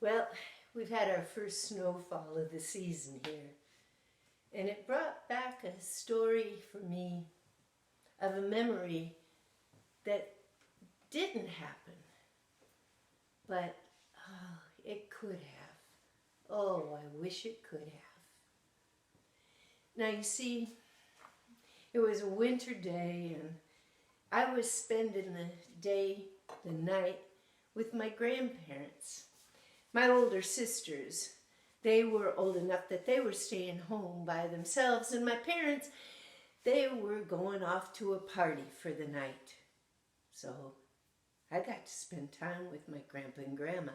Well, we've had our first snowfall of the season here, and it brought back a story for me of a memory that didn't happen, but it could have. Oh, I wish it could have. Now, you see, it was a winter day, and I was spending the night, with my grandparents. My older sisters, they were old enough that they were staying home by themselves, and my parents, they were going off to a party for the night. So I got to spend time with my grandpa and grandma.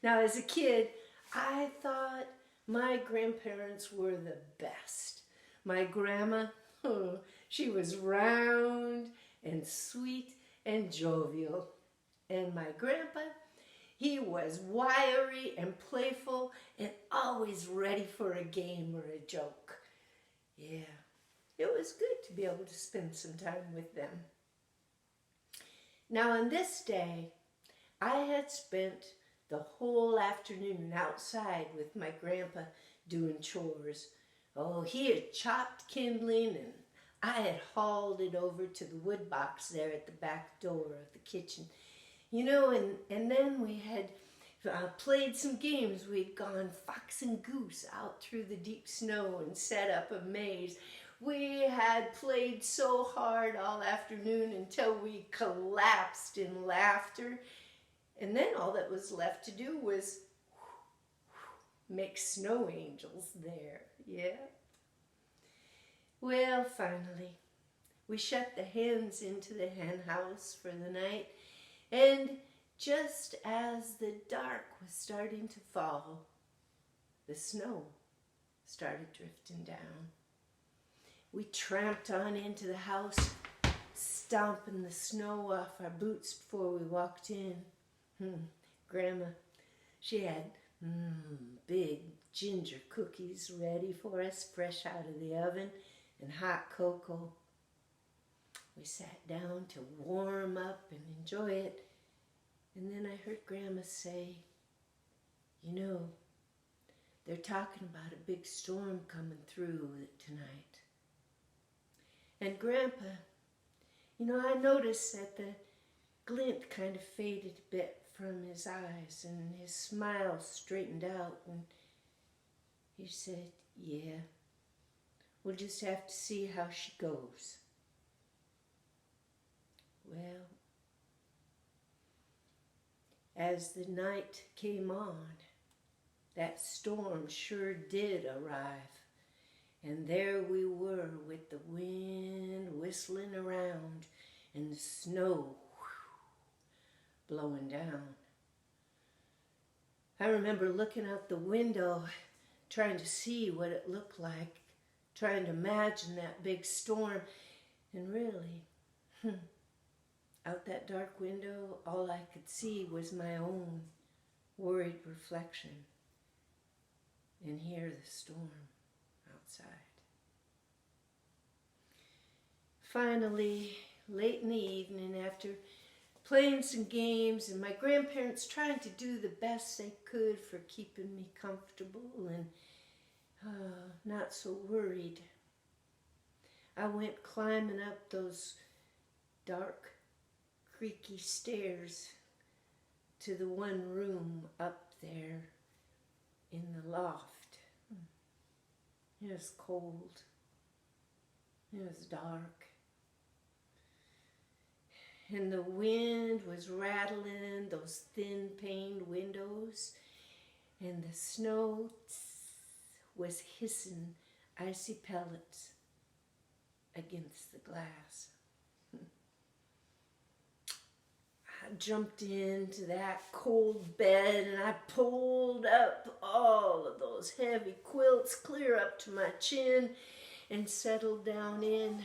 Now, as a kid, I thought my grandparents were the best. My grandma, oh, she was round and sweet and jovial. And my grandpa, he was wiry and playful and always ready for a game or a joke. Yeah, it was good to be able to spend some time with them. Now, on this day, I had spent the whole afternoon outside with my grandpa doing chores. Oh, he had chopped kindling, and I had hauled it over to the wood box there at the back door of the kitchen. You know, and then we had played some games. We'd gone fox and goose out through the deep snow and set up a maze. We had played so hard all afternoon until we collapsed in laughter. And then all that was left to do was make snow angels there. Yeah. Well, finally, we shut the hens into the hen house for the night. And just as the dark was starting to fall, the snow started drifting down. We tramped on into the house, stomping the snow off our boots before we walked in. Grandma, she had big ginger cookies ready for us, fresh out of the oven, and hot cocoa. We sat down to warm up and enjoy it. And then I heard Grandma say, you know, they're talking about a big storm coming through tonight. And Grandpa, you know, I noticed that the glint kind of faded a bit from his eyes and his smile straightened out. And he said, yeah, we'll just have to see how she goes. Well, as the night came on, that storm sure did arrive. And there we were with the wind whistling around and the snow blowing down. I remember looking out the window, trying to see what it looked like, trying to imagine that big storm. And really, out that dark window, all I could see was my own worried reflection and hear the storm outside. Finally, late in the evening, after playing some games and my grandparents trying to do the best they could for keeping me comfortable and not so worried, I went climbing up those dark, creaky stairs to the one room up there in the loft. It was cold. It was dark. And the wind was rattling those thin paned windows, and the snow was hissing icy pellets against the glass. I jumped into that cold bed and I pulled up all of those heavy quilts clear up to my chin and settled down in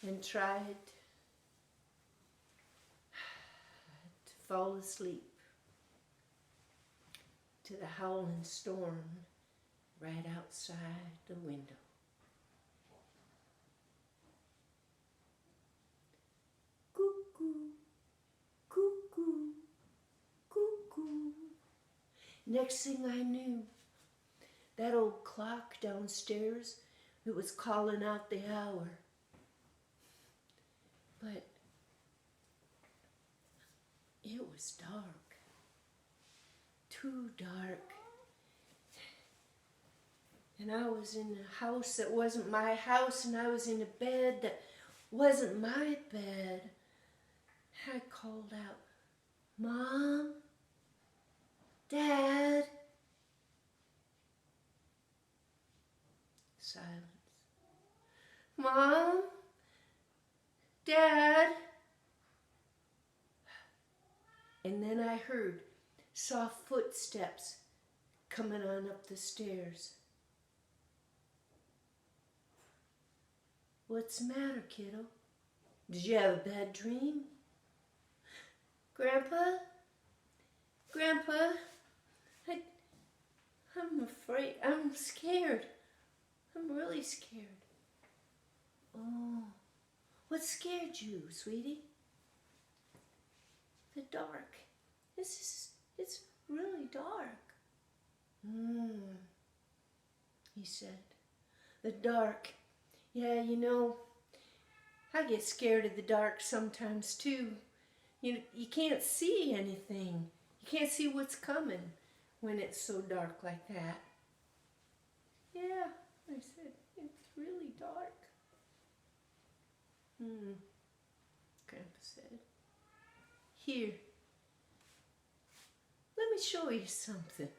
and tried to fall asleep to the howling storm right outside the window. Cuckoo, cuckoo, cuckoo. Next thing I knew, that old clock downstairs, it was calling out the hour. But it was dark. Too dark. And I was in a house that wasn't my house, and I was in a bed that wasn't my bed. I called out, Mom? Dad? Silence. Mom? Dad? And then I heard soft footsteps coming on up the stairs. What's the matter, kiddo? Did you have a bad dream? Grandpa? Grandpa? I'm afraid. I'm scared. I'm really scared. Oh, what scared you, sweetie? The dark. It's really dark. He said. The dark. Yeah, you know, I get scared of the dark sometimes too. You can't see anything. You can't see what's coming when it's so dark like that. Yeah, I said, it's really dark. Grandpa said, here, let me show you something.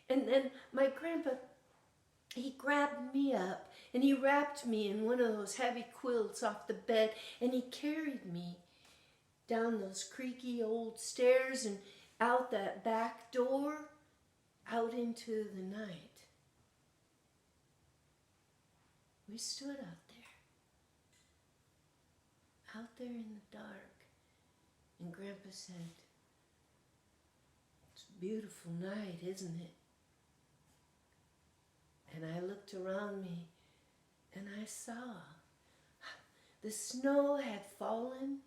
And then my grandpa, he grabbed me up and he wrapped me in one of those heavy quilts off the bed, and he carried me down those creaky old stairs and out that back door, out into the night. We stood out there in the dark, and Grandpa said, it's a beautiful night, isn't it? And I looked around me and I saw the snow had fallen,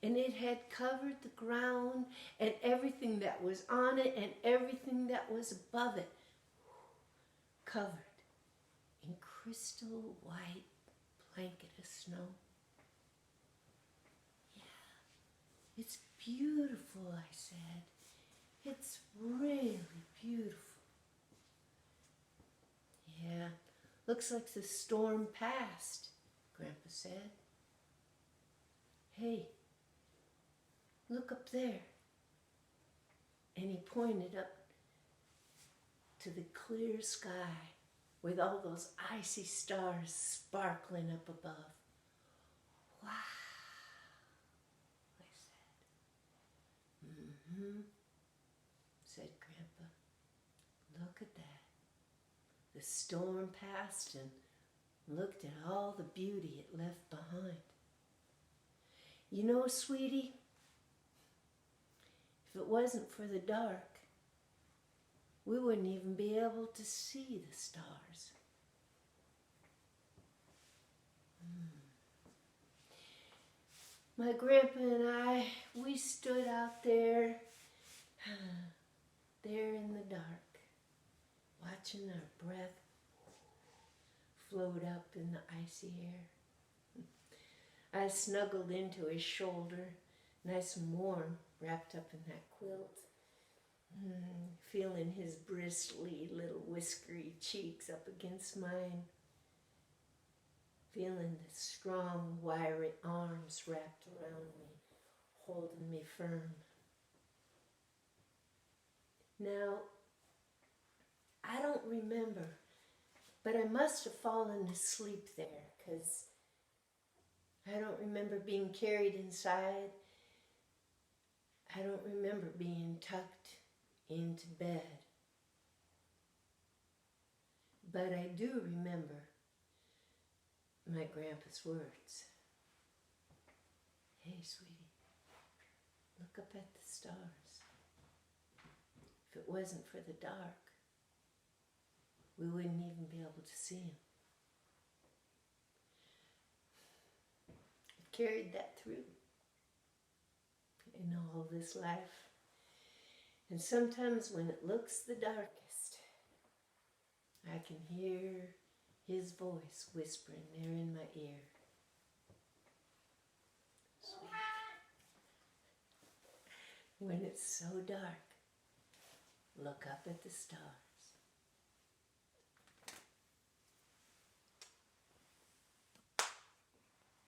and it had covered the ground and everything that was on it and everything that was above it, covered in crystal white blanket of snow. Yeah, it's beautiful, I said. It's really beautiful. Yeah, looks like the storm passed, Grandpa said. Hey, look up there. And he pointed up to the clear sky with all those icy stars sparkling up above. Wow, I said. Said Grandpa. Look at that. The storm passed and looked at all the beauty it left behind. You know, sweetie, if it wasn't for the dark, we wouldn't even be able to see the stars. My grandpa and I, we stood out there, there in the dark, watching our breath float up in the icy air. I snuggled into his shoulder, nice and warm, wrapped up in that quilt, feeling his bristly little whiskery cheeks up against mine, feeling the strong, wiry arms wrapped around me, holding me firm. Now, I don't remember, but I must have fallen asleep there, because I don't remember being carried inside. I don't remember being tucked into bed. But I do remember my grandpa's words. Hey, sweetie, look up at the stars. If it wasn't for the dark, we wouldn't even be able to see them. I carried that through in all this life. And sometimes when it looks the darkest, I can hear his voice whispering there in my ear. Sweet. When it's so dark, look up at the stars.